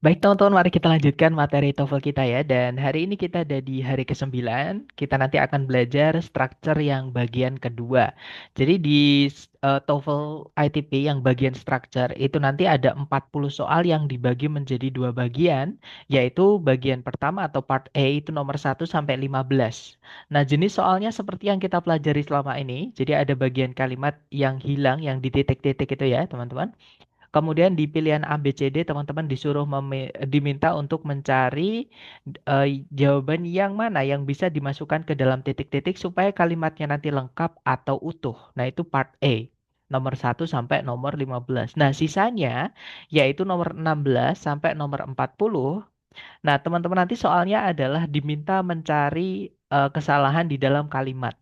Baik teman-teman, mari kita lanjutkan materi TOEFL kita ya. Dan hari ini kita ada di hari ke-9. Kita nanti akan belajar structure yang bagian kedua. Jadi di TOEFL ITP yang bagian structure itu nanti ada 40 soal yang dibagi menjadi dua bagian, yaitu bagian pertama atau part A itu nomor 1 sampai 15. Nah, jenis soalnya seperti yang kita pelajari selama ini. Jadi ada bagian kalimat yang hilang, yang di titik-titik itu ya teman-teman. Kemudian di pilihan A, B, C, D, teman-teman disuruh diminta untuk mencari jawaban yang mana yang bisa dimasukkan ke dalam titik-titik supaya kalimatnya nanti lengkap atau utuh. Nah, itu part A. Nomor 1 sampai nomor 15. Nah, sisanya yaitu nomor 16 sampai nomor 40. Nah, teman-teman nanti soalnya adalah diminta mencari kesalahan di dalam kalimat.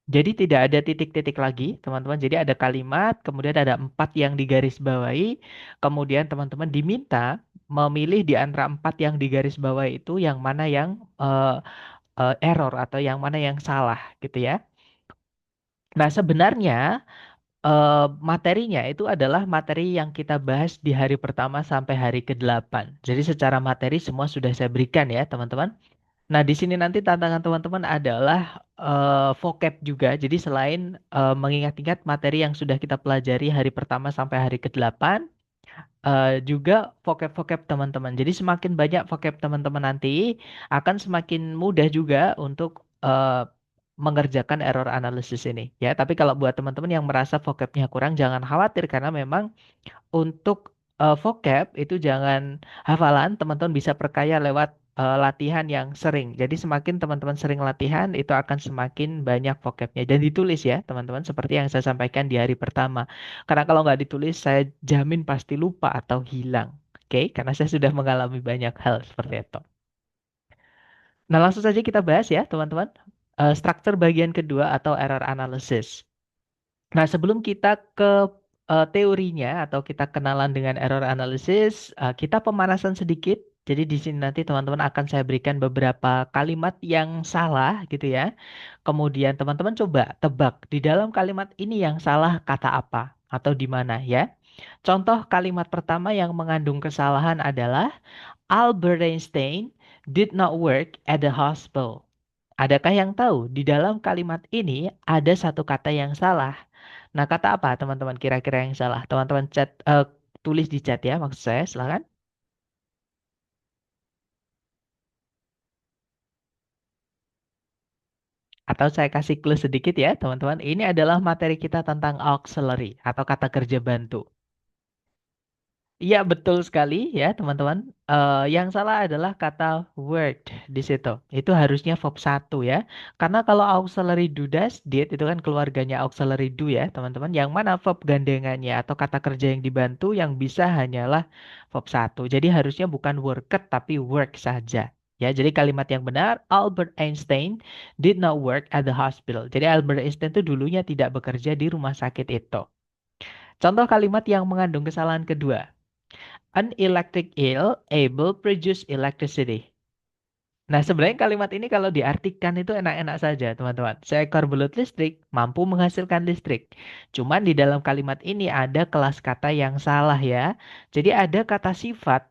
Jadi tidak ada titik-titik lagi, teman-teman. Jadi ada kalimat, kemudian ada 4 yang digarisbawahi, kemudian teman-teman diminta memilih di antara 4 yang digarisbawahi itu yang mana yang error atau yang mana yang salah, gitu ya. Nah, sebenarnya materinya itu adalah materi yang kita bahas di hari pertama sampai hari ke-8. Jadi secara materi semua sudah saya berikan ya, teman-teman. Nah, di sini nanti tantangan teman-teman adalah vocab juga. Jadi selain mengingat-ingat materi yang sudah kita pelajari hari pertama sampai hari ke-8, juga vocab-vocab teman-teman. Jadi semakin banyak vocab teman-teman nanti, akan semakin mudah juga untuk mengerjakan error analysis ini. Ya, tapi kalau buat teman-teman yang merasa vocabnya kurang, jangan khawatir karena memang untuk vocab itu jangan hafalan, teman-teman bisa perkaya lewat latihan yang sering. Jadi semakin teman-teman sering latihan, itu akan semakin banyak vocabnya. Dan ditulis ya, teman-teman, seperti yang saya sampaikan di hari pertama. Karena kalau nggak ditulis, saya jamin pasti lupa atau hilang. Oke, karena saya sudah mengalami banyak hal seperti itu. Nah, langsung saja kita bahas ya, teman-teman. Struktur bagian kedua atau error analysis. Nah, sebelum kita ke teorinya atau kita kenalan dengan error analysis, kita pemanasan sedikit. Jadi di sini nanti teman-teman akan saya berikan beberapa kalimat yang salah gitu ya. Kemudian teman-teman coba tebak di dalam kalimat ini yang salah kata apa atau di mana ya. Contoh kalimat pertama yang mengandung kesalahan adalah Albert Einstein did not work at the hospital. Adakah yang tahu di dalam kalimat ini ada satu kata yang salah? Nah, kata apa teman-teman kira-kira yang salah? Teman-teman tulis di chat ya, maksud saya, silakan. Atau saya kasih clue sedikit ya, teman-teman. Ini adalah materi kita tentang auxiliary atau kata kerja bantu. Iya, betul sekali ya, teman-teman. Yang salah adalah kata word di situ. Itu harusnya verb 1 ya. Karena kalau auxiliary do does did itu kan keluarganya auxiliary do ya, teman-teman. Yang mana verb gandengannya atau kata kerja yang dibantu yang bisa hanyalah verb 1. Jadi harusnya bukan worked tapi work saja. Ya, jadi kalimat yang benar, Albert Einstein did not work at the hospital. Jadi Albert Einstein itu dulunya tidak bekerja di rumah sakit itu. Contoh kalimat yang mengandung kesalahan kedua. An electric eel able produce electricity. Nah, sebenarnya kalimat ini kalau diartikan itu enak-enak saja, teman-teman. Seekor belut listrik mampu menghasilkan listrik. Cuman di dalam kalimat ini ada kelas kata yang salah ya. Jadi ada kata sifat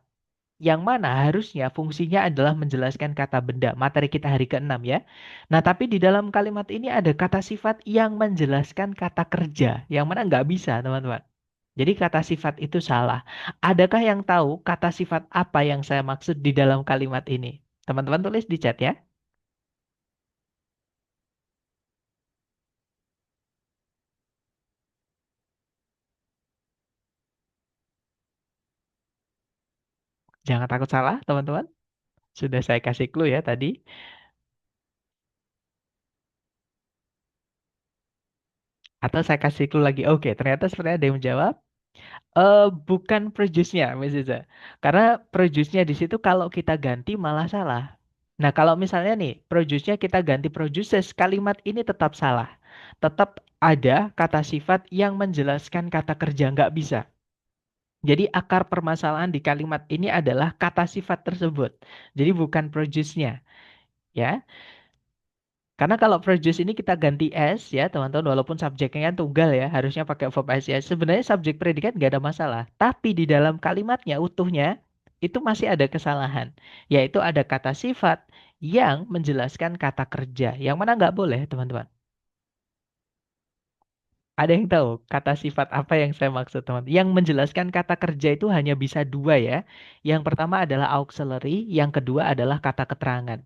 yang mana harusnya fungsinya adalah menjelaskan kata benda. Materi kita hari ke-6 ya. Nah, tapi di dalam kalimat ini ada kata sifat yang menjelaskan kata kerja. Yang mana nggak bisa, teman-teman. Jadi kata sifat itu salah. Adakah yang tahu kata sifat apa yang saya maksud di dalam kalimat ini? Teman-teman tulis di chat ya. Jangan takut salah, teman-teman. Sudah saya kasih clue ya tadi. Atau saya kasih clue lagi. Oke, ternyata sebenarnya ada yang menjawab. Bukan produce-nya, Miss Iza. Karena produce-nya di situ kalau kita ganti malah salah. Nah, kalau misalnya nih, produce-nya kita ganti produces, kalimat ini tetap salah. Tetap ada kata sifat yang menjelaskan kata kerja, nggak bisa. Jadi akar permasalahan di kalimat ini adalah kata sifat tersebut. Jadi bukan produce-nya, ya. Karena kalau produce ini kita ganti S ya teman-teman, walaupun subjeknya kan tunggal ya, harusnya pakai verb S ya. Sebenarnya subjek predikat nggak ada masalah. Tapi di dalam kalimatnya utuhnya, itu masih ada kesalahan. Yaitu ada kata sifat yang menjelaskan kata kerja. Yang mana nggak boleh, teman-teman. Ada yang tahu kata sifat apa yang saya maksud, teman? Yang menjelaskan kata kerja itu hanya bisa dua ya. Yang pertama adalah auxiliary, yang kedua adalah kata keterangan.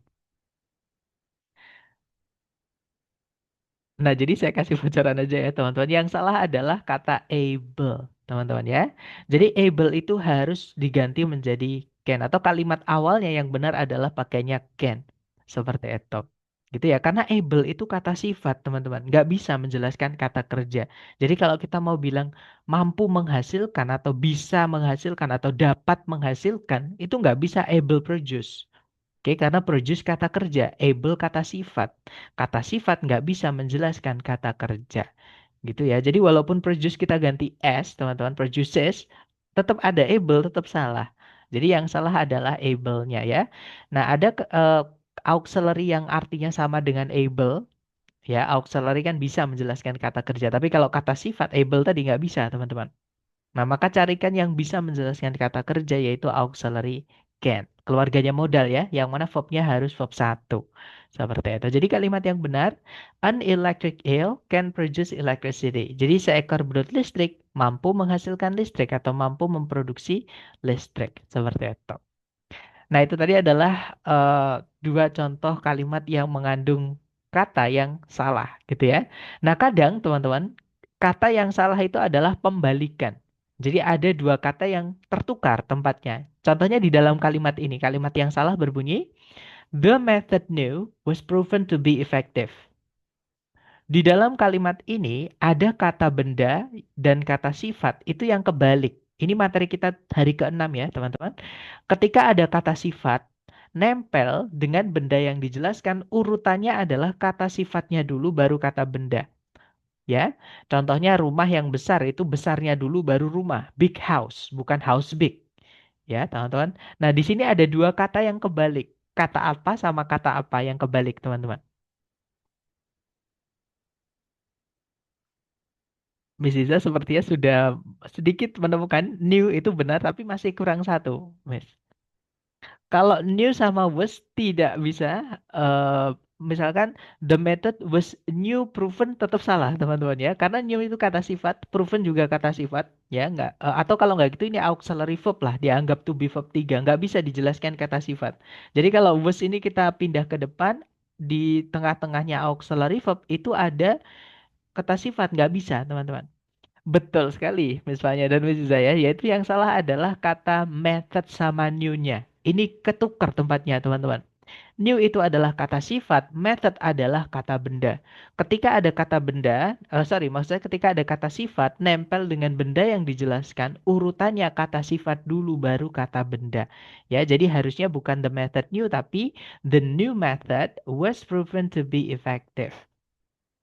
Nah, jadi saya kasih bocoran aja ya, teman-teman. Yang salah adalah kata able, teman-teman ya. Jadi able itu harus diganti menjadi can atau kalimat awalnya yang benar adalah pakainya can. Seperti itu. Gitu ya. Karena able itu kata sifat, teman-teman. Nggak bisa menjelaskan kata kerja. Jadi kalau kita mau bilang mampu menghasilkan atau bisa menghasilkan atau dapat menghasilkan, itu nggak bisa able produce. Oke, karena produce kata kerja, able kata sifat. Kata sifat nggak bisa menjelaskan kata kerja. Gitu ya. Jadi walaupun produce kita ganti S, teman-teman, produces, tetap ada able, tetap salah. Jadi yang salah adalah able-nya ya. Nah, ada auxiliary yang artinya sama dengan able. Ya, auxiliary kan bisa menjelaskan kata kerja. Tapi kalau kata sifat, able tadi nggak bisa, teman-teman. Nah, maka carikan yang bisa menjelaskan kata kerja yaitu auxiliary can. Keluarganya modal ya, yang mana verbnya harus verb satu. Seperti itu. Jadi kalimat yang benar, an electric eel can produce electricity. Jadi seekor belut listrik mampu menghasilkan listrik atau mampu memproduksi listrik. Seperti itu. Nah, itu tadi adalah dua contoh kalimat yang mengandung kata yang salah, gitu ya. Nah, kadang teman-teman, kata yang salah itu adalah pembalikan. Jadi ada dua kata yang tertukar tempatnya. Contohnya di dalam kalimat ini, kalimat yang salah berbunyi, the method new was proven to be effective. Di dalam kalimat ini ada kata benda dan kata sifat itu yang kebalik. Ini materi kita hari ke-6 ya, teman-teman. Ketika ada kata sifat nempel dengan benda yang dijelaskan, urutannya adalah kata sifatnya dulu baru kata benda, ya. Contohnya rumah yang besar itu besarnya dulu baru rumah, big house, bukan house big, ya, teman-teman. Nah, di sini ada dua kata yang kebalik. Kata apa sama kata apa yang kebalik, teman-teman? Miss Iza sepertinya sudah sedikit menemukan new itu benar, tapi masih kurang satu, Miss. Kalau new sama was tidak bisa, misalkan the method was new proven tetap salah, teman-teman ya. Karena new itu kata sifat, proven juga kata sifat, ya nggak. Atau kalau nggak gitu ini auxiliary verb lah, dianggap to be verb 3, nggak bisa dijelaskan kata sifat. Jadi kalau was ini kita pindah ke depan, di tengah-tengahnya auxiliary verb itu ada kata sifat, nggak bisa, teman-teman. Betul sekali, Miss Fanya dan Miss Zaya. Yaitu yang salah adalah kata method sama new-nya. Ini ketukar tempatnya, teman-teman. New itu adalah kata sifat, method adalah kata benda. Ketika ada kata benda, maksudnya ketika ada kata sifat nempel dengan benda yang dijelaskan, urutannya kata sifat dulu baru kata benda. Ya, jadi harusnya bukan the method new, tapi the new method was proven to be effective.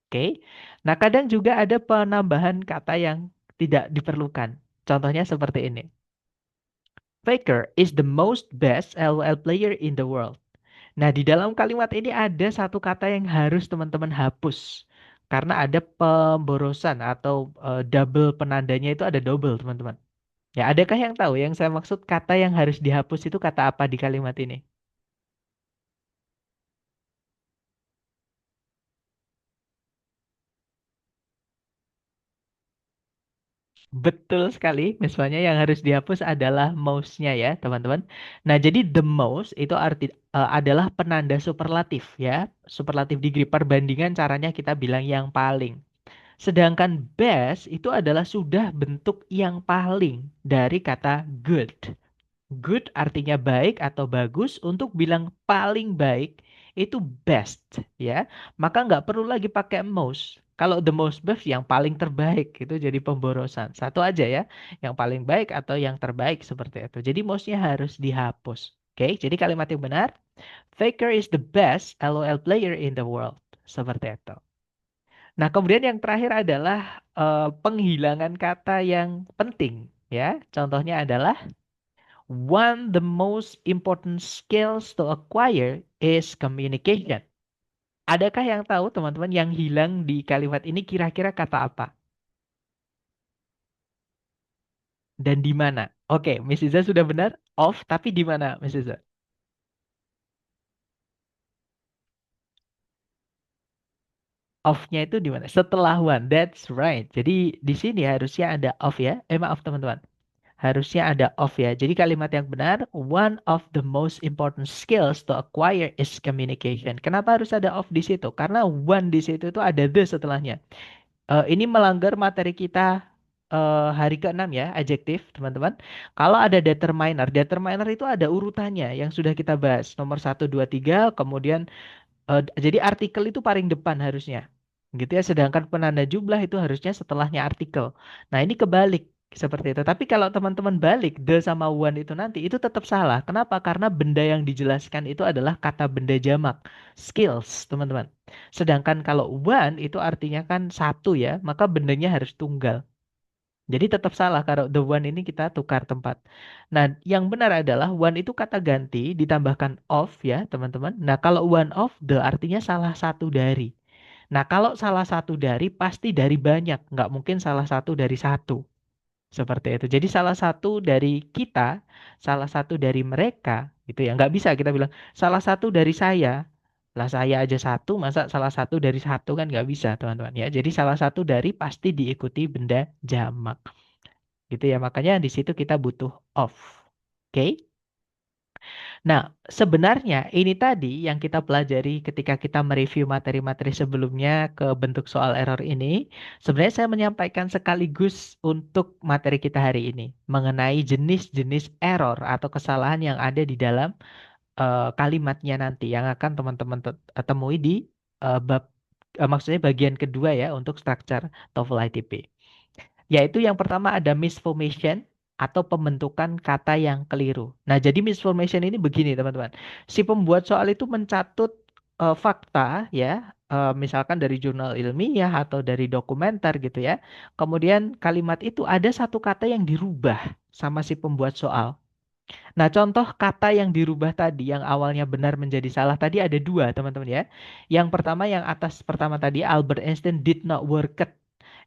Oke. Nah, kadang juga ada penambahan kata yang tidak diperlukan. Contohnya seperti ini. Faker is the most best LOL player in the world. Nah, di dalam kalimat ini ada satu kata yang harus teman-teman hapus. Karena ada pemborosan atau double penandanya itu ada double, teman-teman. Ya, adakah yang tahu yang saya maksud kata yang harus dihapus itu kata apa di kalimat ini? Betul sekali, misalnya yang harus dihapus adalah most-nya ya, teman-teman. Nah, jadi the most itu adalah penanda superlatif ya, superlatif degree perbandingan caranya kita bilang yang paling. Sedangkan best itu adalah sudah bentuk yang paling dari kata good. Good artinya baik atau bagus. Untuk bilang paling baik itu best ya. Maka nggak perlu lagi pakai most. Kalau the most best yang paling terbaik itu jadi pemborosan. Satu aja ya. Yang paling baik atau yang terbaik seperti itu. Jadi mostnya harus dihapus. Oke, jadi kalimat yang benar. Faker is the best LOL player in the world. Seperti itu. Nah, kemudian yang terakhir adalah penghilangan kata yang penting ya. Contohnya adalah one the most important skills to acquire is communication. Adakah yang tahu teman-teman yang hilang di kalimat ini kira-kira kata apa? dan di mana. Oke, Miss Iza sudah benar. Of, tapi di mana, Miss Iza? Of-nya itu di mana? Setelah one. That's right. Jadi di sini harusnya ada of ya. Maaf teman-teman. Harusnya ada of ya. Jadi kalimat yang benar, one of the most important skills to acquire is communication. Kenapa harus ada of di situ? Karena one di situ itu ada the setelahnya. Ini melanggar materi kita hari ke-6 ya, adjektif, teman-teman. Kalau ada determiner, determiner itu ada urutannya yang sudah kita bahas. Nomor satu 2 3 kemudian jadi artikel itu paling depan harusnya. Gitu ya, sedangkan penanda jumlah itu harusnya setelahnya artikel. Nah, ini kebalik seperti itu. Tapi kalau teman-teman balik the sama one itu nanti itu tetap salah. Kenapa? Karena benda yang dijelaskan itu adalah kata benda jamak, skills, teman-teman. Sedangkan kalau one itu artinya kan satu ya, maka bendanya harus tunggal. Jadi tetap salah kalau the one ini kita tukar tempat. Nah, yang benar adalah one itu kata ganti ditambahkan of ya, teman-teman. Nah, kalau one of the artinya salah satu dari. Nah, kalau salah satu dari pasti dari banyak, nggak mungkin salah satu dari satu. Seperti itu. Jadi salah satu dari kita, salah satu dari mereka, gitu ya. Nggak bisa kita bilang salah satu dari saya. Lah saya aja satu, masa salah satu dari satu kan nggak bisa, teman-teman ya. Jadi salah satu dari pasti diikuti benda jamak. Gitu ya. Makanya di situ kita butuh of. Oke? Nah, sebenarnya ini tadi yang kita pelajari ketika kita mereview materi-materi sebelumnya ke bentuk soal error ini, sebenarnya saya menyampaikan sekaligus untuk materi kita hari ini mengenai jenis-jenis error atau kesalahan yang ada di dalam kalimatnya nanti yang akan teman-teman temui di bab maksudnya bagian kedua ya untuk structure TOEFL ITP. Yaitu yang pertama ada misformation atau pembentukan kata yang keliru. Nah, jadi misformation ini begini, teman-teman. Si pembuat soal itu mencatut fakta ya, misalkan dari jurnal ilmiah atau dari dokumenter gitu ya. Kemudian kalimat itu ada satu kata yang dirubah sama si pembuat soal. Nah, contoh kata yang dirubah tadi, yang awalnya benar menjadi salah tadi ada dua, teman-teman ya. Yang pertama, yang atas pertama tadi, Albert Einstein did not work it.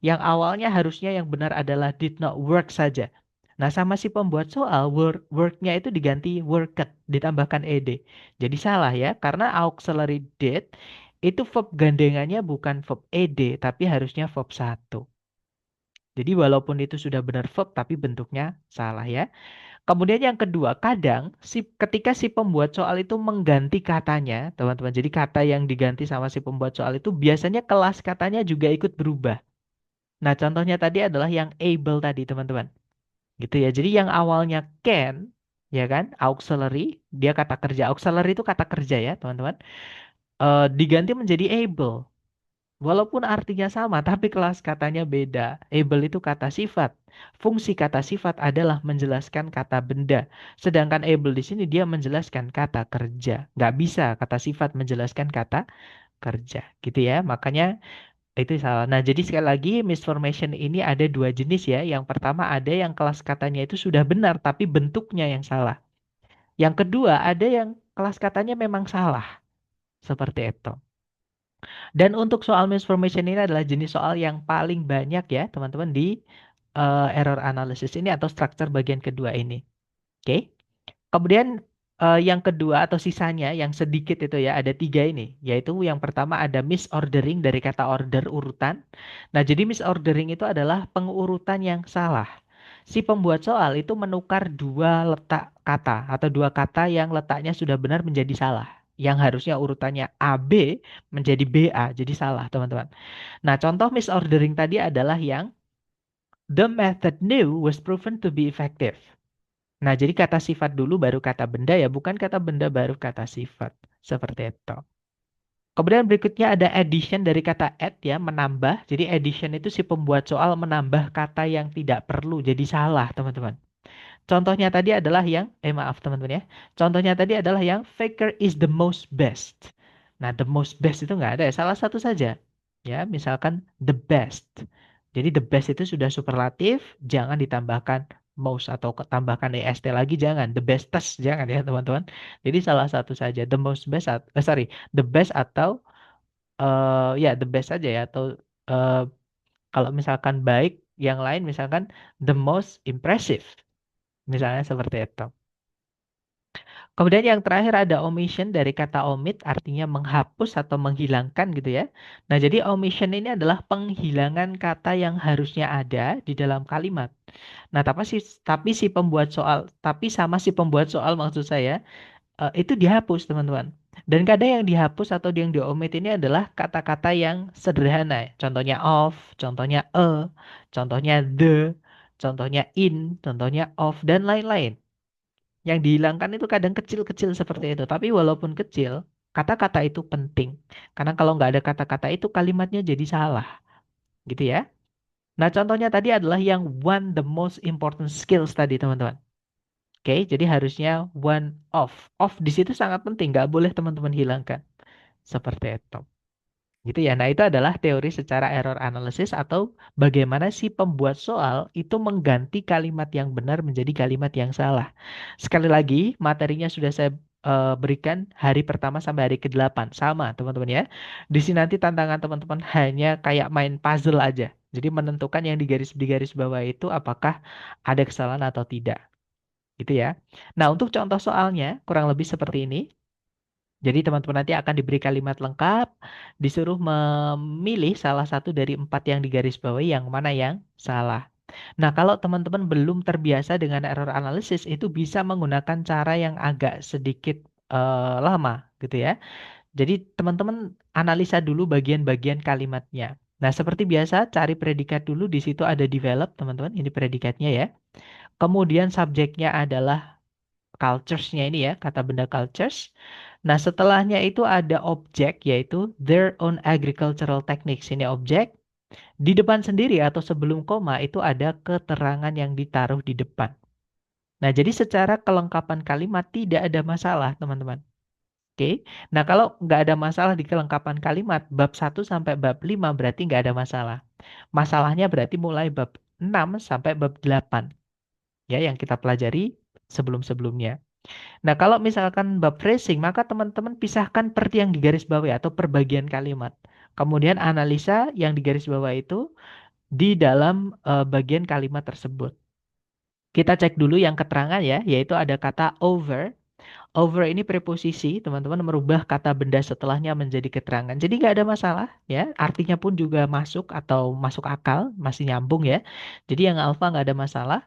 Yang awalnya harusnya yang benar adalah did not work saja. Nah, sama si pembuat soal, work-nya itu diganti worked, ditambahkan ed. Jadi salah ya, karena auxiliary did itu verb gandengannya bukan verb ed, tapi harusnya verb satu. Jadi walaupun itu sudah benar verb, tapi bentuknya salah ya. Kemudian yang kedua, kadang ketika si pembuat soal itu mengganti katanya, teman-teman. Jadi kata yang diganti sama si pembuat soal itu biasanya kelas katanya juga ikut berubah. Nah, contohnya tadi adalah yang able tadi, teman-teman. Gitu ya. Jadi yang awalnya can, ya kan, auxiliary, dia kata kerja. Auxiliary itu kata kerja ya, teman-teman. Diganti menjadi able. Walaupun artinya sama, tapi kelas katanya beda. Able itu kata sifat. Fungsi kata sifat adalah menjelaskan kata benda. Sedangkan able di sini dia menjelaskan kata kerja. Nggak bisa kata sifat menjelaskan kata kerja. Gitu ya. Makanya itu salah. Nah, jadi sekali lagi misformation ini ada dua jenis ya. Yang pertama ada yang kelas katanya itu sudah benar, tapi bentuknya yang salah. Yang kedua ada yang kelas katanya memang salah. Seperti itu. Dan untuk soal misformation ini adalah jenis soal yang paling banyak ya, teman-teman, di error analysis ini atau structure bagian kedua ini. Oke. Kemudian yang kedua atau sisanya yang sedikit itu ya, ada tiga ini. Yaitu yang pertama ada misordering dari kata order urutan. Nah, jadi misordering itu adalah pengurutan yang salah. Si pembuat soal itu menukar dua letak kata atau dua kata yang letaknya sudah benar menjadi salah. Yang harusnya urutannya AB menjadi BA, jadi salah teman-teman. Nah, contoh misordering tadi adalah yang the method new was proven to be effective. Nah, jadi kata sifat dulu baru kata benda ya, bukan kata benda baru kata sifat. Seperti itu. Kemudian berikutnya ada addition dari kata add ya, menambah. Jadi addition itu si pembuat soal menambah kata yang tidak perlu, jadi salah teman-teman. Contohnya tadi adalah yang, maaf teman-teman ya. Contohnya tadi adalah yang faker is the most best. Nah, the most best itu nggak ada ya, salah satu saja. Ya, misalkan the best. Jadi the best itu sudah superlatif, jangan ditambahkan most atau tambahkan est lagi, jangan. The bestest, jangan ya teman-teman. Jadi salah satu saja, the most best, sorry, the best atau ya the best saja ya, atau eh, kalau misalkan baik Yang lain misalkan the most impressive. Misalnya seperti itu. Kemudian yang terakhir ada omission dari kata omit, artinya menghapus atau menghilangkan gitu ya. Nah, jadi omission ini adalah penghilangan kata yang harusnya ada di dalam kalimat. Nah, tapi sama si pembuat soal maksud saya itu dihapus, teman-teman. Dan kadang yang dihapus atau yang diomit ini adalah kata-kata yang sederhana. Contohnya of, contohnya contohnya the, contohnya in, contohnya of, dan lain-lain. Yang dihilangkan itu kadang kecil-kecil seperti itu. Tapi walaupun kecil, kata-kata itu penting. Karena kalau nggak ada kata-kata itu kalimatnya jadi salah. Gitu ya. Nah contohnya tadi adalah yang one the most important skills tadi teman-teman. Oke, jadi harusnya one of. Of di situ sangat penting. Nggak boleh teman-teman hilangkan. Seperti itu. Gitu ya. Nah, itu adalah teori secara error analysis atau bagaimana si pembuat soal itu mengganti kalimat yang benar menjadi kalimat yang salah. Sekali lagi, materinya sudah saya berikan hari pertama sampai hari ke-8. Sama, teman-teman ya. Di sini nanti tantangan teman-teman hanya kayak main puzzle aja. Jadi menentukan yang di garis bawah itu apakah ada kesalahan atau tidak. Gitu ya. Nah, untuk contoh soalnya kurang lebih seperti ini. Jadi teman-teman nanti akan diberi kalimat lengkap, disuruh memilih salah satu dari 4 yang digarisbawahi yang mana yang salah. Nah, kalau teman-teman belum terbiasa dengan error analysis, itu bisa menggunakan cara yang agak sedikit lama, gitu ya. Jadi teman-teman analisa dulu bagian-bagian kalimatnya. Nah, seperti biasa, cari predikat dulu. Di situ ada develop, teman-teman. Ini predikatnya ya. Kemudian subjeknya adalah cultures-nya ini ya, kata benda cultures. Nah, setelahnya itu ada objek, yaitu their own agricultural techniques. Ini objek. Di depan sendiri atau sebelum koma itu ada keterangan yang ditaruh di depan. Nah, jadi secara kelengkapan kalimat tidak ada masalah, teman-teman. Oke. Nah, kalau nggak ada masalah di kelengkapan kalimat, bab 1 sampai bab 5 berarti nggak ada masalah. Masalahnya berarti mulai bab 6 sampai bab 8. Ya, yang kita pelajari sebelum-sebelumnya. Nah, kalau misalkan bab phrasing, maka teman-teman pisahkan per yang di garis bawah atau per bagian kalimat. Kemudian analisa yang di garis bawah itu di dalam bagian kalimat tersebut. Kita cek dulu yang keterangan ya, yaitu ada kata over. Over ini preposisi, teman-teman merubah kata benda setelahnya menjadi keterangan. Jadi nggak ada masalah ya, artinya pun juga masuk atau masuk akal, masih nyambung ya. Jadi yang alfa nggak ada masalah.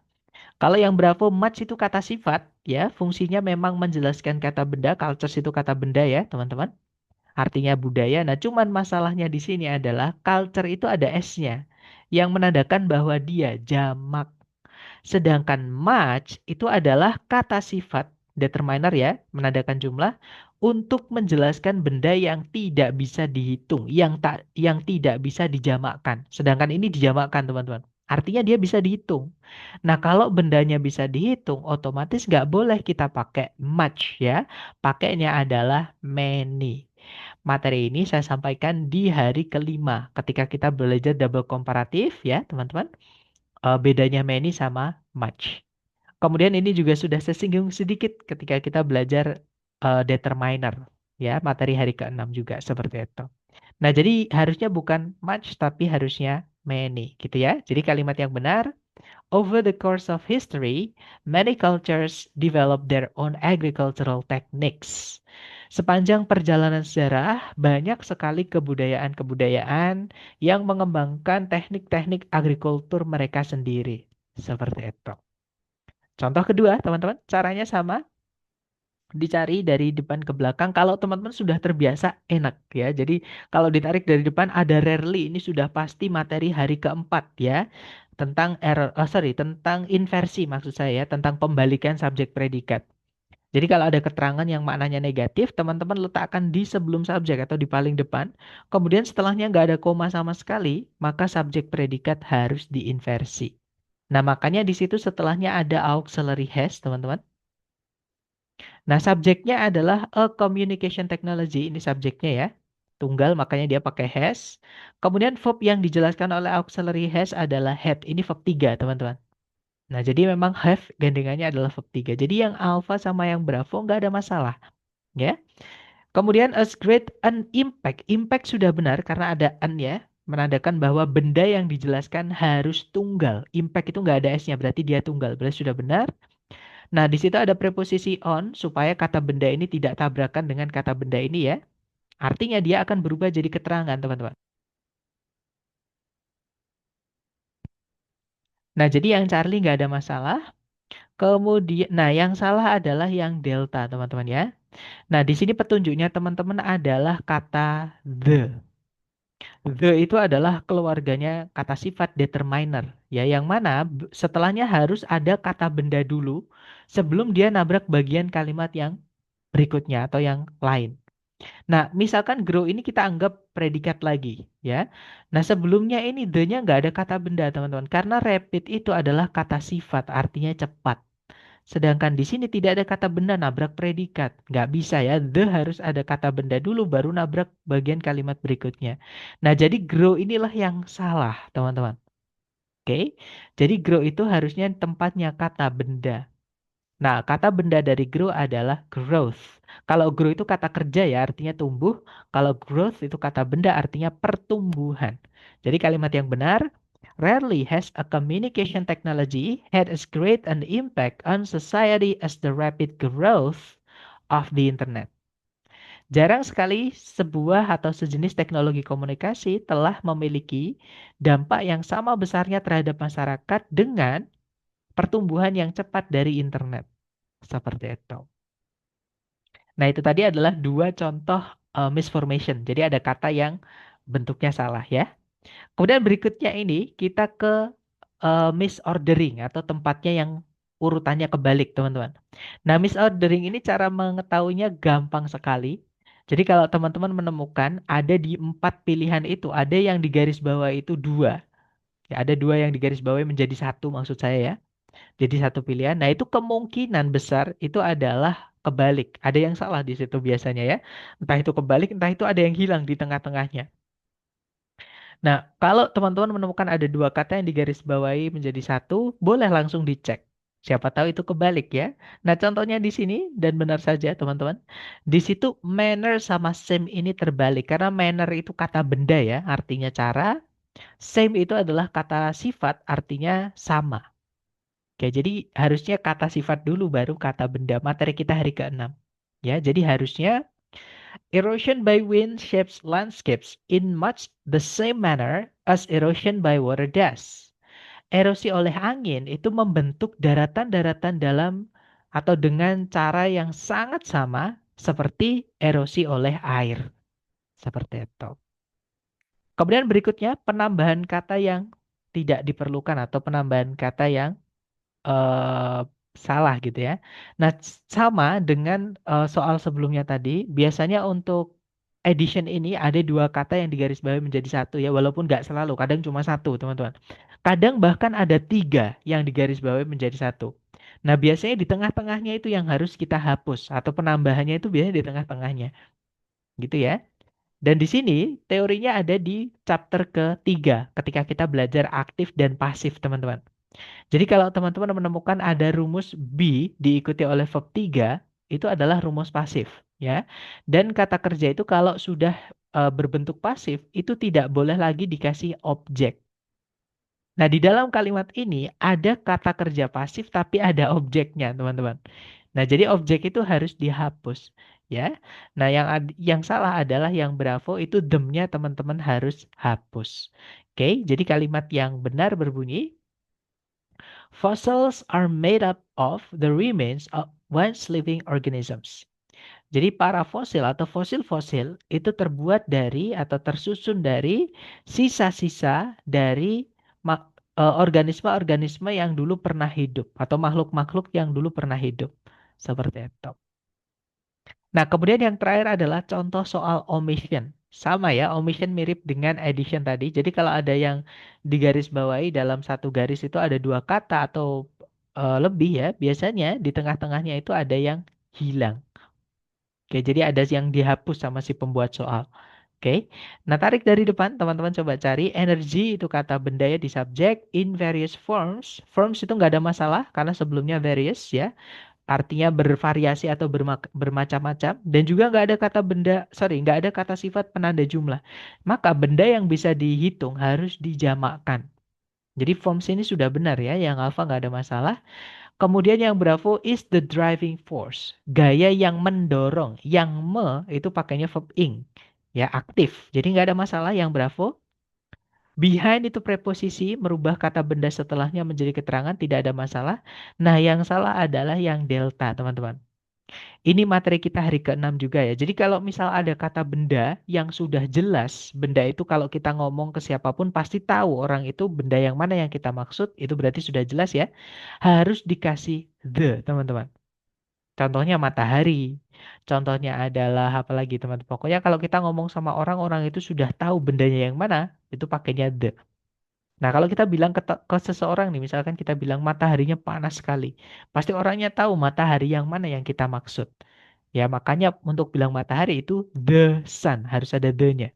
Kalau yang Bravo much itu kata sifat, ya, fungsinya memang menjelaskan kata benda, cultures itu kata benda ya, teman-teman. Artinya budaya. Nah, cuman masalahnya di sini adalah culture itu ada S-nya, yang menandakan bahwa dia jamak. Sedangkan much itu adalah kata sifat, determiner ya, menandakan jumlah, untuk menjelaskan benda yang tidak bisa dihitung, yang tidak bisa dijamakkan. Sedangkan ini dijamakkan, teman-teman. Artinya dia bisa dihitung. Nah, kalau bendanya bisa dihitung, otomatis nggak boleh kita pakai much ya. Pakainya adalah many. Materi ini saya sampaikan di hari kelima ketika kita belajar double komparatif ya, teman-teman. Bedanya many sama much. Kemudian ini juga sudah saya singgung sedikit ketika kita belajar determiner ya, materi hari ke-6 juga seperti itu. Nah, jadi harusnya bukan much tapi harusnya many gitu ya. Jadi kalimat yang benar, over the course of history, many cultures develop their own agricultural techniques. Sepanjang perjalanan sejarah, banyak sekali kebudayaan-kebudayaan yang mengembangkan teknik-teknik agrikultur mereka sendiri. Seperti itu. Contoh kedua, teman-teman, caranya sama, dicari dari depan ke belakang. Kalau teman-teman sudah terbiasa, enak ya. Jadi kalau ditarik dari depan ada rarely, ini sudah pasti materi hari keempat ya. Tentang tentang inversi maksud saya, tentang pembalikan subjek predikat. Jadi kalau ada keterangan yang maknanya negatif, teman-teman letakkan di sebelum subjek atau di paling depan. Kemudian setelahnya nggak ada koma sama sekali, maka subjek predikat harus diinversi. Nah, makanya di situ setelahnya ada auxiliary has, teman-teman. Nah, subjeknya adalah a communication technology. Ini subjeknya ya. Tunggal, makanya dia pakai has. Kemudian verb yang dijelaskan oleh auxiliary has adalah had. Ini verb 3, teman-teman. Nah, jadi memang have gandengannya adalah verb 3. Jadi yang alpha sama yang bravo nggak ada masalah. Ya. Kemudian as great an impact. Impact sudah benar karena ada an ya. menandakan bahwa benda yang dijelaskan harus tunggal. Impact itu nggak ada S-nya, berarti dia tunggal. Berarti sudah benar. Nah, di situ ada preposisi on supaya kata benda ini tidak tabrakan dengan kata benda ini ya. Artinya dia akan berubah jadi keterangan, teman-teman. Nah, jadi yang Charlie nggak ada masalah. Kemudian, nah yang salah adalah yang delta, teman-teman ya. Nah, di sini petunjuknya teman-teman adalah kata the. The itu adalah keluarganya kata sifat determiner, ya, yang mana setelahnya harus ada kata benda dulu sebelum dia nabrak bagian kalimat yang berikutnya atau yang lain. Nah, misalkan grow ini kita anggap predikat lagi, ya. Nah, sebelumnya ini the-nya nggak ada kata benda, teman-teman, karena rapid itu adalah kata sifat, artinya cepat. Sedangkan di sini tidak ada kata benda nabrak predikat. Nggak bisa ya, the harus ada kata benda dulu baru nabrak bagian kalimat berikutnya. Nah, jadi grow inilah yang salah, teman-teman. Oke, jadi grow itu harusnya tempatnya kata benda. Nah, kata benda dari grow adalah growth. Kalau grow itu kata kerja ya, artinya tumbuh. Kalau growth itu kata benda artinya pertumbuhan. Jadi kalimat yang benar, rarely has a communication technology had as great an impact on society as the rapid growth of the internet. Jarang sekali sebuah atau sejenis teknologi komunikasi telah memiliki dampak yang sama besarnya terhadap masyarakat dengan pertumbuhan yang cepat dari internet. Seperti itu. Nah, itu tadi adalah dua contoh misformation. Jadi ada kata yang bentuknya salah ya. Kemudian berikutnya ini kita ke misordering atau tempatnya yang urutannya kebalik, teman-teman. Nah, misordering ini cara mengetahuinya gampang sekali. Jadi kalau teman-teman menemukan ada di 4 pilihan itu, ada yang di garis bawah itu dua. Ya, ada dua yang di garis bawah menjadi satu maksud saya ya. Jadi satu pilihan. Nah, itu kemungkinan besar itu adalah kebalik. Ada yang salah di situ biasanya ya. Entah itu kebalik, entah itu ada yang hilang di tengah-tengahnya. Nah, kalau teman-teman menemukan ada dua kata yang digarisbawahi menjadi satu, boleh langsung dicek. Siapa tahu itu kebalik ya. Nah, contohnya di sini dan benar saja teman-teman. Di situ manner sama same ini terbalik karena manner itu kata benda ya, artinya cara. Same itu adalah kata sifat, artinya sama. Oke, jadi harusnya kata sifat dulu baru kata benda. Materi kita hari ke-6. Ya, jadi harusnya erosion by wind shapes landscapes in much the same manner as erosion by water does. Erosi oleh angin itu membentuk daratan-daratan dalam atau dengan cara yang sangat sama seperti erosi oleh air. Seperti itu. Kemudian berikutnya penambahan kata yang tidak diperlukan atau penambahan kata yang eh, salah gitu ya. Nah, sama dengan soal sebelumnya tadi, biasanya untuk edition ini ada dua kata yang digarisbawahi menjadi satu ya, walaupun nggak selalu, kadang cuma satu, teman-teman. Kadang bahkan ada tiga yang digarisbawahi menjadi satu. Nah, biasanya di tengah-tengahnya itu yang harus kita hapus, atau penambahannya itu biasanya di tengah-tengahnya, gitu ya. Dan di sini teorinya ada di chapter ketiga, ketika kita belajar aktif dan pasif, teman-teman. Jadi kalau teman-teman menemukan ada rumus be diikuti oleh verb 3, itu adalah rumus pasif, ya. Dan kata kerja itu kalau sudah berbentuk pasif, itu tidak boleh lagi dikasih objek. Nah, di dalam kalimat ini ada kata kerja pasif tapi ada objeknya, teman-teman. Nah, jadi objek itu harus dihapus, ya. Nah, yang salah adalah yang bravo itu them-nya teman-teman harus hapus. Oke, jadi kalimat yang benar berbunyi fossils are made up of the remains of once living organisms. Jadi para fosil atau fosil-fosil itu terbuat dari atau tersusun dari sisa-sisa dari organisme-organisme yang dulu pernah hidup atau makhluk-makhluk yang dulu pernah hidup. Seperti itu. Nah, kemudian yang terakhir adalah contoh soal omission. Sama ya, omission mirip dengan addition tadi. Jadi kalau ada yang digarisbawahi dalam satu garis itu ada dua kata atau lebih ya, biasanya di tengah-tengahnya itu ada yang hilang. Oke, jadi ada yang dihapus sama si pembuat soal. Oke, nah tarik dari depan, teman-teman coba cari energi itu kata benda ya di subjek in various forms. Forms itu nggak ada masalah karena sebelumnya various ya. artinya bervariasi atau bermacam-macam, dan juga nggak ada kata benda, sorry, nggak ada kata sifat penanda jumlah. Maka benda yang bisa dihitung harus dijamakkan. Jadi forms ini sudah benar ya, yang alpha nggak ada masalah. Kemudian yang bravo is the driving force, gaya yang mendorong. Yang itu pakainya verb ing, ya aktif. Jadi nggak ada masalah yang bravo. Behind itu preposisi, merubah kata benda setelahnya menjadi keterangan, tidak ada masalah. Nah, yang salah adalah yang delta, teman-teman. Ini materi kita hari ke-6 juga ya. Jadi kalau misal ada kata benda yang sudah jelas, benda itu kalau kita ngomong ke siapapun pasti tahu orang itu benda yang mana yang kita maksud, itu berarti sudah jelas ya. Harus dikasih the, teman-teman. Contohnya matahari. Contohnya adalah apa lagi, teman-teman? Pokoknya kalau kita ngomong sama orang, orang itu sudah tahu bendanya yang mana, itu pakainya the. Nah, kalau kita bilang ke seseorang nih, misalkan kita bilang mataharinya panas sekali, pasti orangnya tahu matahari yang mana yang kita maksud. Ya, makanya untuk bilang matahari itu the sun, harus ada the-nya.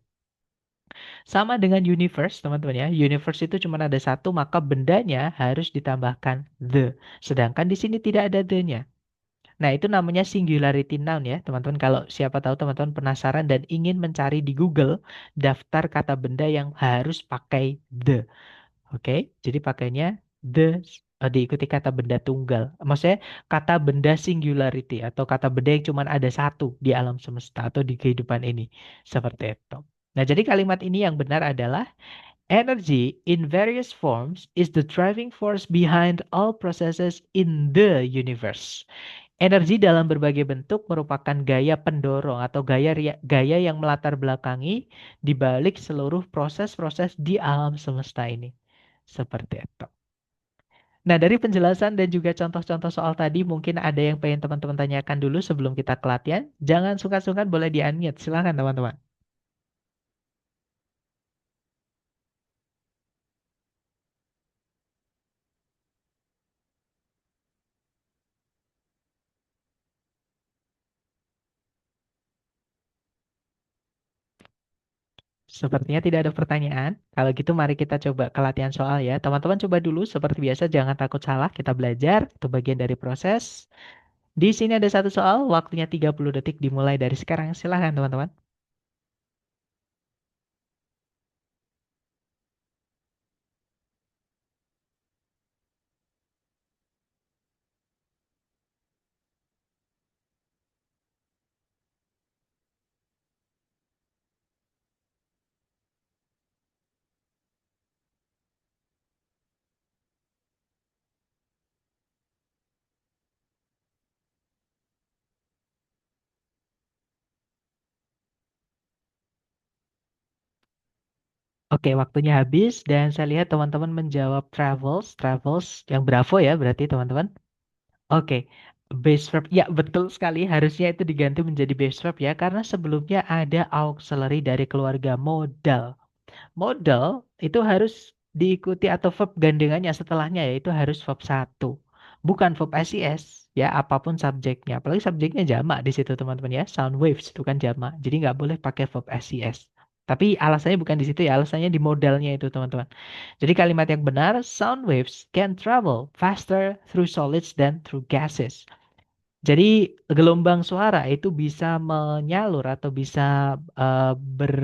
Sama dengan universe, teman-teman ya. Universe itu cuma ada satu, maka bendanya harus ditambahkan the. Sedangkan di sini tidak ada the-nya. Nah, itu namanya singularity noun ya, teman-teman. Kalau siapa tahu teman-teman penasaran dan ingin mencari di Google daftar kata benda yang harus pakai the. Oke, jadi pakainya the, diikuti kata benda tunggal. Maksudnya kata benda singularity atau kata benda yang cuma ada satu di alam semesta atau di kehidupan ini. Seperti itu. Nah, jadi kalimat ini yang benar adalah energy in various forms is the driving force behind all processes in the universe. Energi dalam berbagai bentuk merupakan gaya pendorong atau gaya yang melatar belakangi di balik seluruh proses-proses di alam semesta ini. Seperti itu. Nah, dari penjelasan dan juga contoh-contoh soal tadi, mungkin ada yang pengen teman-teman tanyakan dulu sebelum kita ke latihan. Jangan sungkan-sungkan, boleh di-unmute. Silakan, teman-teman. Sepertinya tidak ada pertanyaan. Kalau gitu, mari kita coba ke latihan soal ya. Teman-teman coba dulu, seperti biasa, jangan takut salah. Kita belajar, itu bagian dari proses. Di sini ada satu soal, waktunya 30 detik dimulai dari sekarang. Silakan, teman-teman. Oke, waktunya habis dan saya lihat teman-teman menjawab travels, travels yang bravo ya berarti teman-teman. Oke, base verb. Ya, betul sekali. Harusnya itu diganti menjadi base verb ya karena sebelumnya ada auxiliary dari keluarga modal. Modal itu harus diikuti atau verb gandengannya setelahnya yaitu harus verb satu. Bukan verb SIS ya apapun subjeknya. Apalagi subjeknya jamak di situ teman-teman ya. Sound waves itu kan jamak. Jadi nggak boleh pakai verb SIS. Tapi alasannya bukan di situ ya. Alasannya di modalnya itu teman-teman. Jadi kalimat yang benar, sound waves can travel faster through solids than through gases. Jadi gelombang suara itu bisa menyalur atau bisa ber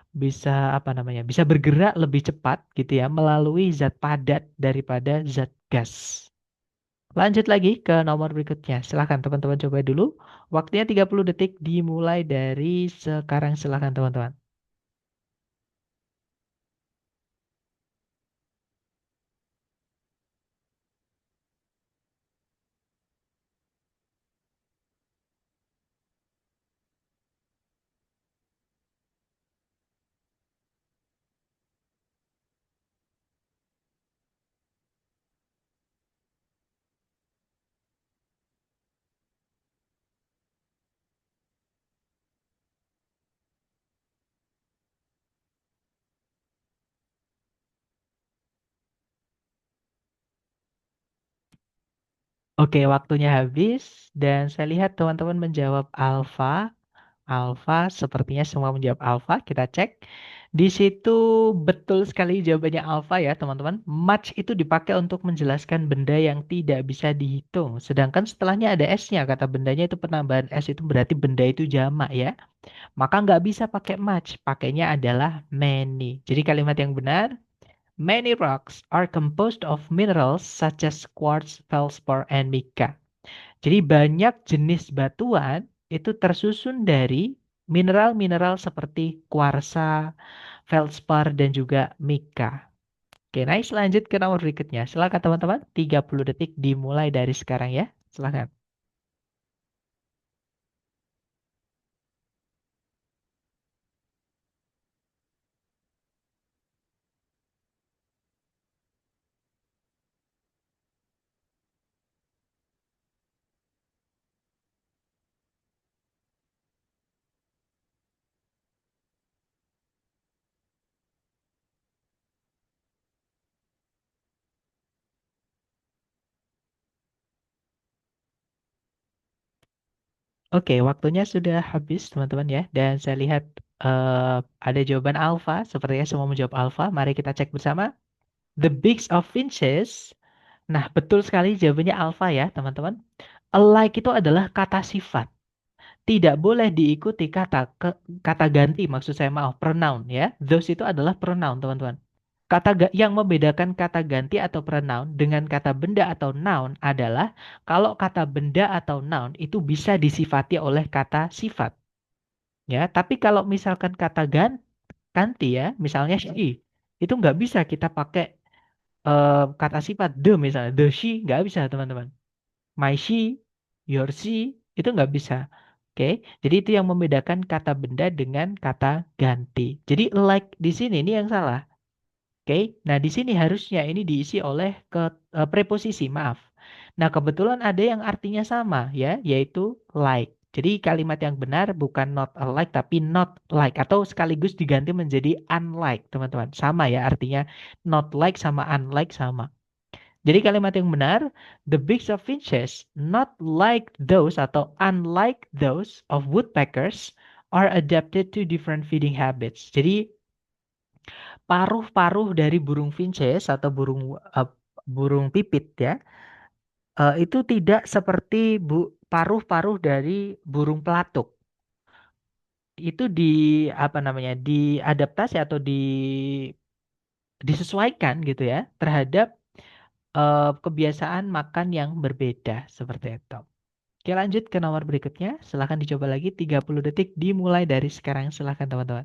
bisa apa namanya? Bisa bergerak lebih cepat gitu ya melalui zat padat daripada zat gas. Lanjut lagi ke nomor berikutnya. Silahkan teman-teman coba dulu. Waktunya 30 detik dimulai dari sekarang. Silahkan teman-teman. Oke, waktunya habis dan saya lihat teman-teman menjawab alfa. Alfa sepertinya semua menjawab alfa. Kita cek. Di situ betul sekali jawabannya alfa ya, teman-teman. Much itu dipakai untuk menjelaskan benda yang tidak bisa dihitung. Sedangkan setelahnya ada S-nya. Kata bendanya itu penambahan S itu berarti benda itu jamak ya. Maka nggak bisa pakai much. Pakainya adalah many. Jadi kalimat yang benar, many rocks are composed of minerals such as quartz, feldspar, and mica. Jadi banyak jenis batuan itu tersusun dari mineral-mineral seperti kuarsa, feldspar, dan juga mica. Oke, nice. Lanjut ke nomor berikutnya. Silakan teman-teman. 30 detik dimulai dari sekarang ya. Silakan. Oke, waktunya sudah habis teman-teman ya. Dan saya lihat ada jawaban alfa. Sepertinya semua menjawab alfa. Mari kita cek bersama. The beaks of finches. Nah, betul sekali jawabannya alfa ya teman-teman. Alike itu adalah kata sifat. Tidak boleh diikuti kata ganti, maksud saya maaf, pronoun ya. Those itu adalah pronoun, teman-teman. Yang membedakan kata ganti atau pronoun dengan kata benda atau noun adalah kalau kata benda atau noun itu bisa disifati oleh kata sifat, ya. Tapi kalau misalkan ganti ya, misalnya she, itu nggak bisa kita pakai kata sifat the misalnya, the she nggak bisa, teman-teman. My she, your she, itu nggak bisa. Oke, jadi itu yang membedakan kata benda dengan kata ganti. Jadi like di sini ini yang salah. Oke, nah di sini harusnya ini diisi oleh preposisi, maaf. Nah, kebetulan ada yang artinya sama ya, yaitu like. Jadi kalimat yang benar bukan not alike tapi not like atau sekaligus diganti menjadi unlike, teman-teman. Sama ya artinya not like sama unlike sama. Jadi kalimat yang benar, the beaks of finches, not like those atau unlike those of woodpeckers, are adapted to different feeding habits. Jadi paruh-paruh dari burung finches atau burung pipit ya, itu tidak seperti paruh-paruh dari burung pelatuk. Itu apa namanya, diadaptasi atau disesuaikan gitu ya terhadap kebiasaan makan yang berbeda seperti itu. Oke, lanjut ke nomor berikutnya. Silahkan dicoba lagi 30 detik dimulai dari sekarang. Silahkan teman-teman.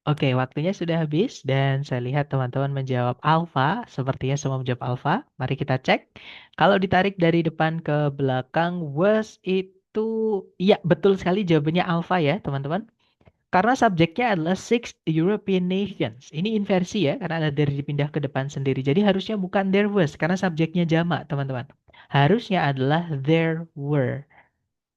Oke, waktunya sudah habis dan saya lihat teman-teman menjawab alfa. Sepertinya semua menjawab alfa. Mari kita cek. Kalau ditarik dari depan ke belakang, was itu, iya betul sekali jawabannya alfa ya teman-teman. Karena subjeknya adalah six European nations. Ini inversi ya, karena ada dari dipindah ke depan sendiri. Jadi harusnya bukan there was, karena subjeknya jamak teman-teman. Harusnya adalah there were.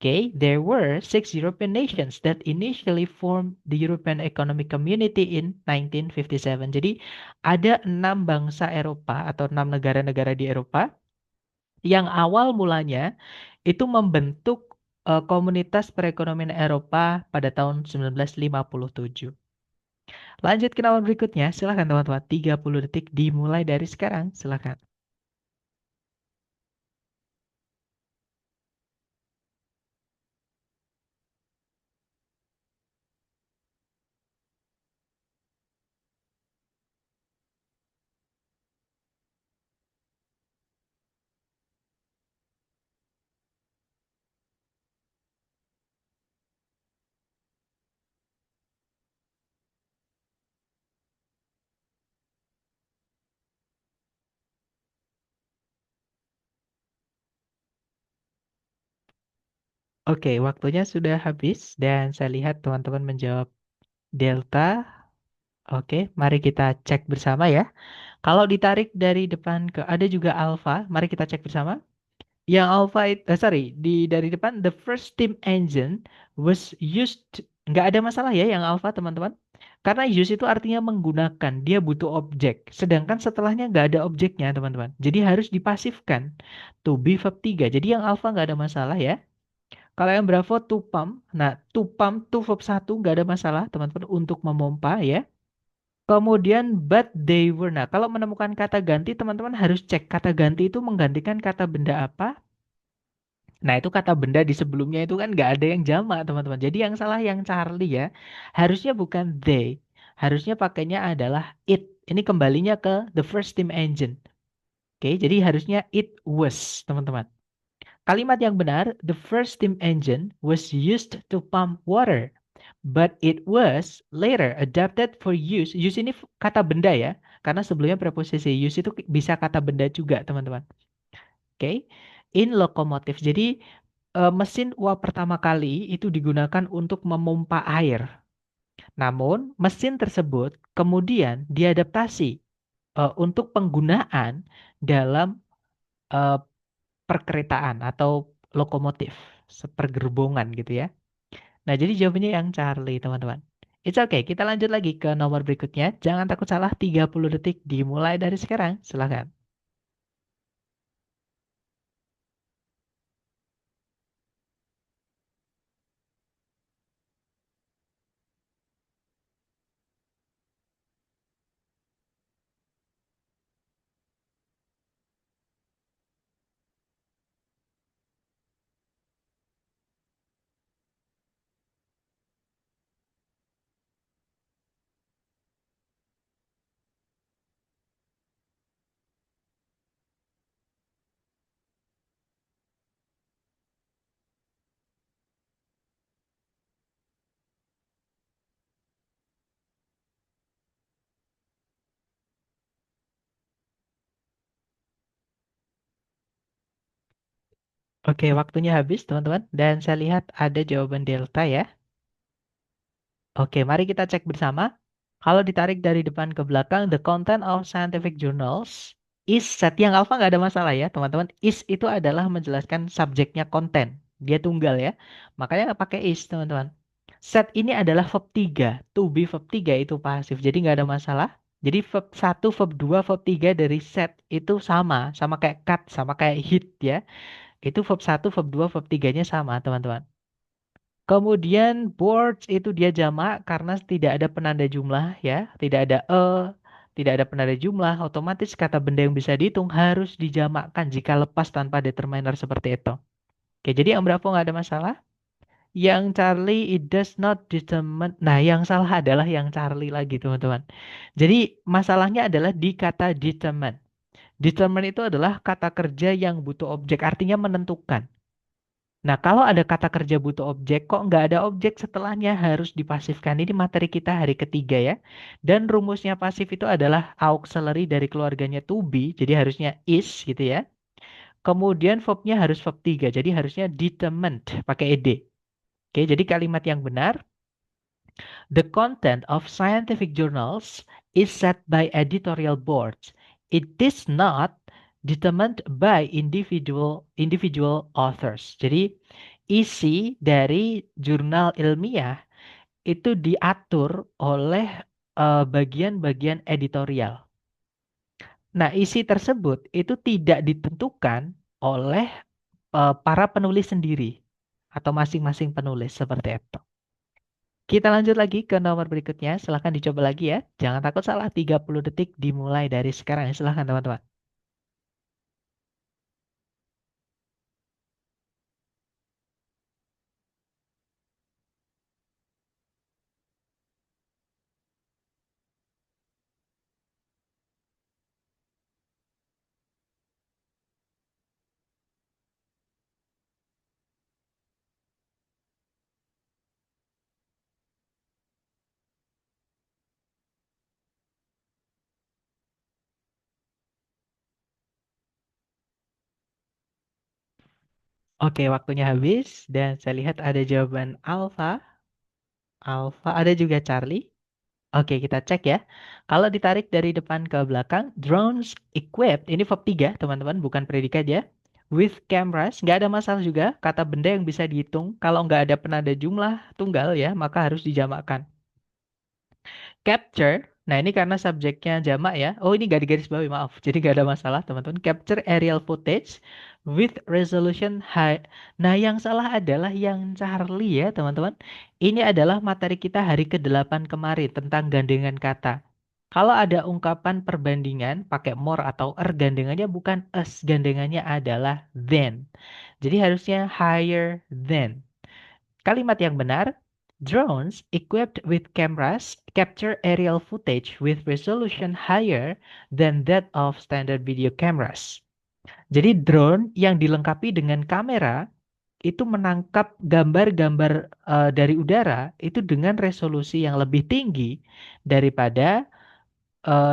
Okay, there were six European nations that initially formed the European Economic Community in 1957. Jadi ada 6 bangsa Eropa atau 6 negara-negara di Eropa yang awal mulanya itu membentuk Komunitas Perekonomian Eropa pada tahun 1957. Lanjut ke nomor berikutnya, silakan teman-teman. 30 detik dimulai dari sekarang, silakan. Oke, waktunya sudah habis dan saya lihat teman-teman menjawab delta. Oke, mari kita cek bersama ya. Kalau ditarik dari depan ke ada juga alpha, mari kita cek bersama. Yang alpha itu, sorry, dari depan the first steam engine was used, nggak ada masalah ya yang alpha teman-teman. Karena use itu artinya menggunakan, dia butuh objek. Sedangkan setelahnya nggak ada objeknya teman-teman. Jadi harus dipasifkan. To be verb 3. Jadi yang alpha nggak ada masalah ya. Kalau yang Bravo to pump, nah to pump to verb 1 nggak ada masalah teman-teman untuk memompa ya. Kemudian but they were. Nah, kalau menemukan kata ganti teman-teman harus cek kata ganti itu menggantikan kata benda apa. Nah, itu kata benda di sebelumnya itu kan nggak ada yang jamak teman-teman. Jadi yang salah yang Charlie ya. Harusnya bukan they. Harusnya pakainya adalah it. Ini kembalinya ke the first steam engine. Oke, jadi harusnya it was teman-teman. Kalimat yang benar, the first steam engine was used to pump water, but it was later adapted for use. Use ini kata benda ya, karena sebelumnya preposisi use itu bisa kata benda juga, teman-teman. Oke, in lokomotif. Jadi mesin uap pertama kali itu digunakan untuk memompa air. Namun mesin tersebut kemudian diadaptasi untuk penggunaan dalam eh, perkeretaan atau lokomotif, sepergerbongan gitu ya. Nah, jadi jawabannya yang Charlie, teman-teman. It's okay, kita lanjut lagi ke nomor berikutnya. Jangan takut salah, 30 detik dimulai dari sekarang. Silakan. Oke, waktunya habis, teman-teman. Dan saya lihat ada jawaban delta ya. Oke, mari kita cek bersama. Kalau ditarik dari depan ke belakang, the content of scientific journals is set. Yang alpha nggak ada masalah ya, teman-teman. Is itu adalah menjelaskan subjeknya konten. Dia tunggal ya. Makanya nggak pakai is, teman-teman. Set ini adalah verb 3. To be verb 3 itu pasif. Jadi nggak ada masalah. Jadi verb 1, verb 2, verb 3 dari set itu sama. Sama kayak cut, sama kayak hit ya. Itu verb 1, verb 2, verb 3-nya sama, teman-teman. Kemudian boards itu dia jamak karena tidak ada penanda jumlah ya, tidak ada tidak ada penanda jumlah, otomatis kata benda yang bisa dihitung harus dijamakkan jika lepas tanpa determiner seperti itu. Oke, jadi yang berapa nggak ada masalah. Yang Charlie it does not determine. Nah, yang salah adalah yang Charlie lagi, teman-teman. Jadi masalahnya adalah di kata determine. Determine itu adalah kata kerja yang butuh objek, artinya menentukan. Nah, kalau ada kata kerja butuh objek, kok nggak ada objek setelahnya harus dipasifkan. Ini materi kita hari ketiga ya. Dan rumusnya pasif itu adalah auxiliary dari keluarganya to be, jadi harusnya is gitu ya. Kemudian verbnya harus verb 3, jadi harusnya determined pakai ed. Oke, jadi kalimat yang benar, the content of scientific journals is set by editorial boards. It is not determined by individual authors. Jadi isi dari jurnal ilmiah itu diatur oleh bagian-bagian editorial. Nah, isi tersebut itu tidak ditentukan oleh para penulis sendiri atau masing-masing penulis seperti itu. Kita lanjut lagi ke nomor berikutnya. Silahkan dicoba lagi ya. Jangan takut salah. 30 detik dimulai dari sekarang. Silahkan teman-teman. Oke, waktunya habis. Dan saya lihat ada jawaban Alpha. Alpha, ada juga Charlie. Oke, kita cek ya. Kalau ditarik dari depan ke belakang, drones equipped, ini verb 3, teman-teman, bukan predikat ya. With cameras, nggak ada masalah juga. Kata benda yang bisa dihitung. Kalau nggak ada penanda jumlah tunggal ya, maka harus dijamakkan. Capture, nah ini karena subjeknya jamak ya. Oh ini nggak digarisbawahi, maaf. Jadi nggak ada masalah teman-teman. Capture aerial footage with resolution high. Nah yang salah adalah yang Charlie ya teman-teman. Ini adalah materi kita hari ke-8 kemarin tentang gandengan kata. Kalau ada ungkapan perbandingan pakai more atau gandengannya bukan as, gandengannya adalah than. Jadi harusnya higher than. Kalimat yang benar, drones equipped with cameras capture aerial footage with resolution higher than that of standard video cameras. Jadi drone yang dilengkapi dengan kamera itu menangkap gambar-gambar dari udara itu dengan resolusi yang lebih tinggi daripada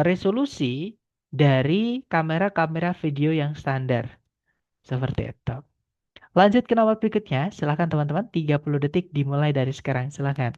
resolusi dari kamera-kamera video yang standar. Seperti itu. Lanjut ke nomor berikutnya. Silakan teman-teman. 30 detik dimulai dari sekarang. Silakan.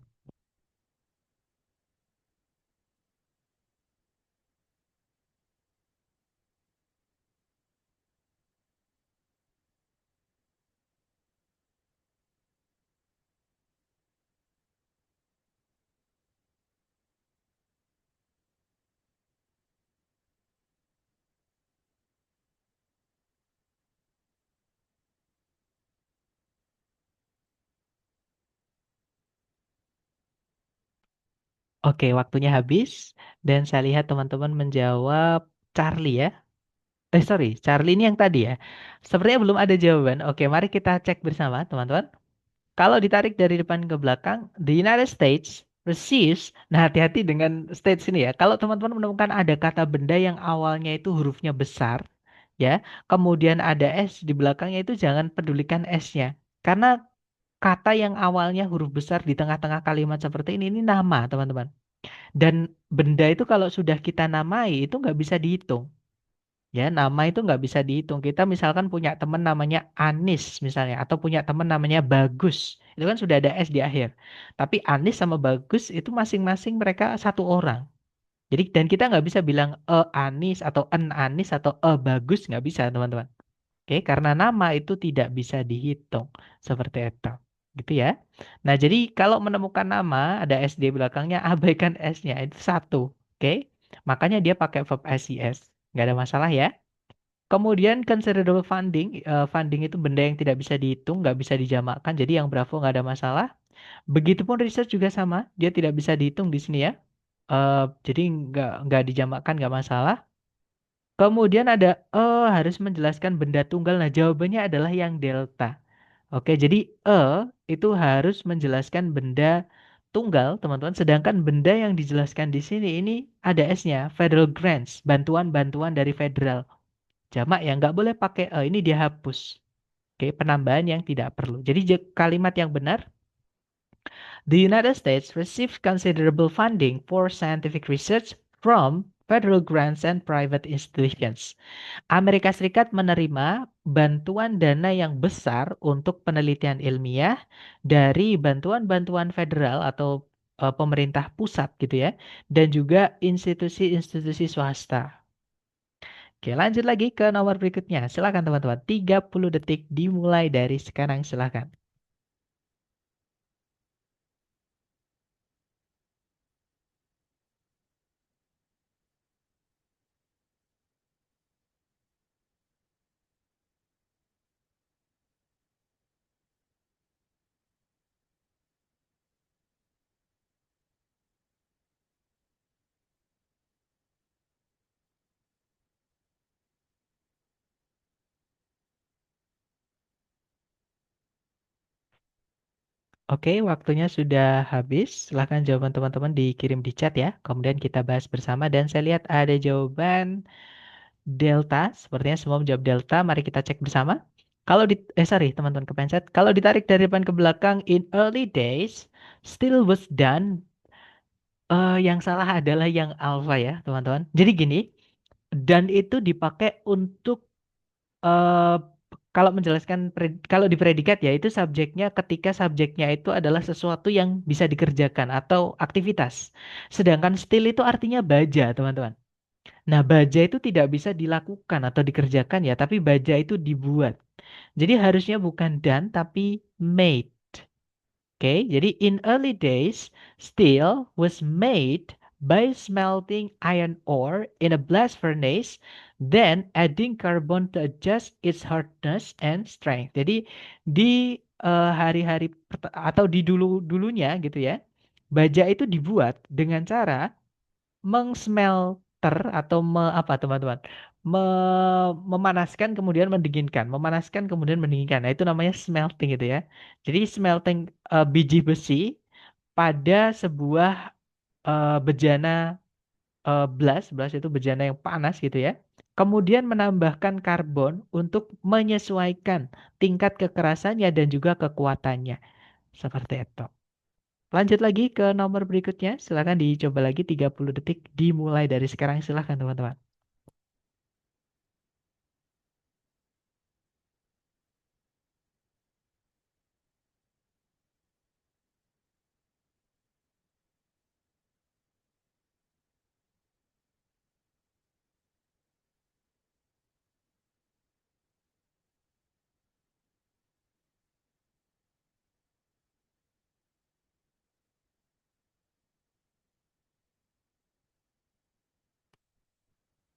Oke, waktunya habis. Dan saya lihat teman-teman menjawab Charlie ya. Sorry, Charlie ini yang tadi ya. Sepertinya belum ada jawaban. Oke, mari kita cek bersama teman-teman. Kalau ditarik dari depan ke belakang, the United States receives. Nah, hati-hati dengan states ini ya. Kalau teman-teman menemukan ada kata benda yang awalnya itu hurufnya besar, ya, kemudian ada S di belakangnya itu jangan pedulikan S-nya. Karena kata yang awalnya huruf besar di tengah-tengah kalimat seperti ini nama, teman-teman. Dan benda itu kalau sudah kita namai itu nggak bisa dihitung. Ya, nama itu nggak bisa dihitung. Kita misalkan punya teman namanya Anis misalnya, atau punya teman namanya Bagus. Itu kan sudah ada S di akhir. Tapi Anis sama Bagus itu masing-masing mereka satu orang. Jadi dan kita nggak bisa bilang Anis atau en Anis atau Bagus, nggak bisa teman-teman. Oke, karena nama itu tidak bisa dihitung seperti itu. Gitu ya. Nah, jadi kalau menemukan nama ada S di belakangnya, abaikan S-nya itu satu. Oke. Makanya dia pakai verb SES. Nggak ada masalah ya. Kemudian considerable funding, funding itu benda yang tidak bisa dihitung, nggak bisa dijamakkan. Jadi yang Bravo nggak ada masalah. Begitupun research juga sama, dia tidak bisa dihitung di sini ya. Jadi nggak dijamakkan, nggak masalah. Kemudian ada harus menjelaskan benda tunggal. Nah, jawabannya adalah yang delta. Oke, jadi itu harus menjelaskan benda tunggal, teman-teman. Sedangkan benda yang dijelaskan di sini ini ada S-nya, federal grants, bantuan-bantuan dari federal. Jamak ya, nggak boleh pakai ini dihapus. Oke, penambahan yang tidak perlu. Jadi kalimat yang benar, the United States received considerable funding for scientific research from federal grants and private institutions. Amerika Serikat menerima bantuan dana yang besar untuk penelitian ilmiah dari bantuan-bantuan federal atau pemerintah pusat gitu ya, dan juga institusi-institusi swasta. Oke, lanjut lagi ke nomor berikutnya. Silakan teman-teman. 30 detik dimulai dari sekarang. Silakan. Oke, waktunya sudah habis. Silahkan jawaban teman-teman dikirim di chat ya. Kemudian kita bahas bersama dan saya lihat ada jawaban Delta. Sepertinya semua menjawab Delta. Mari kita cek bersama. Kalau sorry teman-teman kepencet. Kalau ditarik dari depan ke belakang in early days, still was done. Yang salah adalah yang alpha ya teman-teman. Jadi gini, dan itu dipakai untuk eh, Kalau menjelaskan kalau di predikat ya itu subjeknya ketika subjeknya itu adalah sesuatu yang bisa dikerjakan atau aktivitas. Sedangkan still itu artinya baja, teman-teman. Nah, baja itu tidak bisa dilakukan atau dikerjakan ya, tapi baja itu dibuat. Jadi harusnya bukan done tapi made. Oke, jadi in early days, steel was made by smelting iron ore in a blast furnace, then adding carbon to adjust its hardness and strength. Jadi di hari-hari atau di dulu-dulunya gitu ya, baja itu dibuat dengan cara mengsmelter atau apa teman-teman? Memanaskan kemudian mendinginkan, memanaskan kemudian mendinginkan. Nah, itu namanya smelting gitu ya. Jadi smelting biji besi pada sebuah bejana blast, blast itu bejana yang panas gitu ya. Kemudian menambahkan karbon untuk menyesuaikan tingkat kekerasannya dan juga kekuatannya. Seperti itu. Lanjut lagi ke nomor berikutnya. Silakan dicoba lagi 30 detik dimulai dari sekarang. Silakan teman-teman.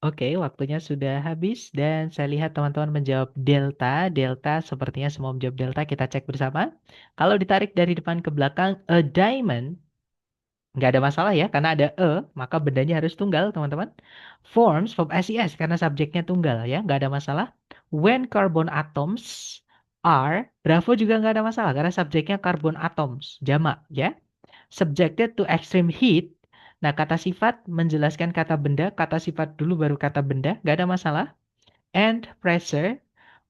Oke, waktunya sudah habis dan saya lihat teman-teman menjawab delta. Delta sepertinya semua menjawab delta. Kita cek bersama. Kalau ditarik dari depan ke belakang, a diamond, nggak ada masalah ya, karena ada maka bendanya harus tunggal, teman-teman. Forms from SES, karena subjeknya tunggal ya, nggak ada masalah. When carbon atoms are, Bravo juga nggak ada masalah, karena subjeknya carbon atoms, jamak ya. Subjected to extreme heat. Nah, kata sifat menjelaskan kata benda, kata sifat dulu baru kata benda, nggak ada masalah. And pressure,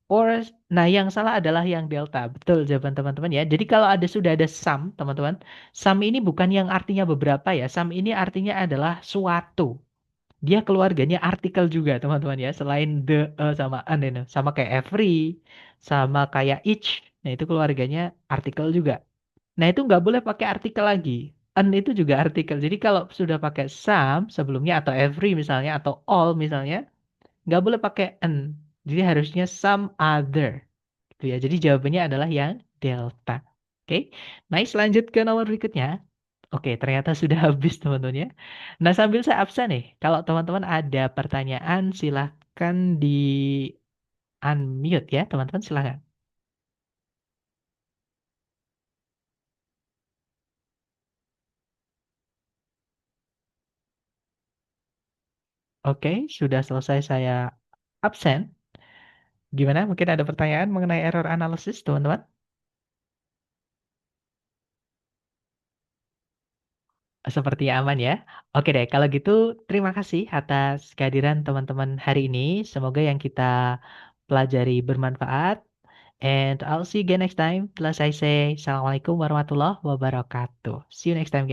or, nah yang salah adalah yang delta. Betul jawaban teman-teman ya. Jadi kalau sudah ada some, teman-teman, some ini bukan yang artinya beberapa ya. Some ini artinya adalah suatu. Dia keluarganya artikel juga, teman-teman ya. Selain the, sama an ini, sama kayak every, sama kayak each. Nah, itu keluarganya artikel juga. Nah, itu nggak boleh pakai artikel lagi. An itu juga artikel. Jadi kalau sudah pakai some sebelumnya atau every misalnya atau all misalnya, nggak boleh pakai an. Jadi harusnya some other. Gitu ya. Jadi jawabannya adalah yang delta. Oke. Nice, lanjut ke nomor berikutnya. Oke, ternyata sudah habis teman-teman ya. Nah, sambil saya absen nih, kalau teman-teman ada pertanyaan silahkan di unmute ya, teman-teman silahkan. Oke, sudah selesai saya absen. Gimana? Mungkin ada pertanyaan mengenai error analysis, teman-teman? Seperti aman ya. Oke deh, kalau gitu terima kasih atas kehadiran teman-teman hari ini. Semoga yang kita pelajari bermanfaat. And I'll see you again next time. Plus I say, Assalamualaikum warahmatullahi wabarakatuh. See you next time, guys.